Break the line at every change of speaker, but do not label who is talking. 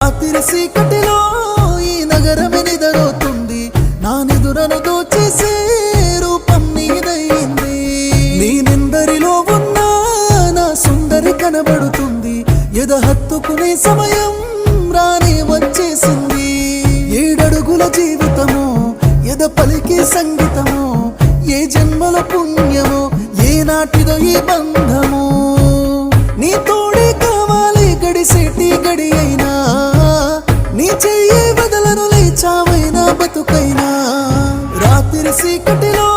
రాత్రి చీకటిలో ఈ నగరమే నిద్రపోతుంది, నా నిదురను దోచేసే రూపం నీదయింది. నేనెందరిలో ఉన్నా నా సుందరి కనబడుతుంది, ఎద హత్తుకునే సమయం రానే వచ్చేసింది. 7 అడుగుల జీవితము, ఎద పలికే సంగీతము, ఏ జన్మల పుణ్యమో ఏ నాటిదో ఈ బంధము. నీ తోడే కావాలి గడిసేటి గడి అయినా, నీ చెయ్యి వదలను లేచావైనా బతుకైనా. రాత్రి చీకటిలో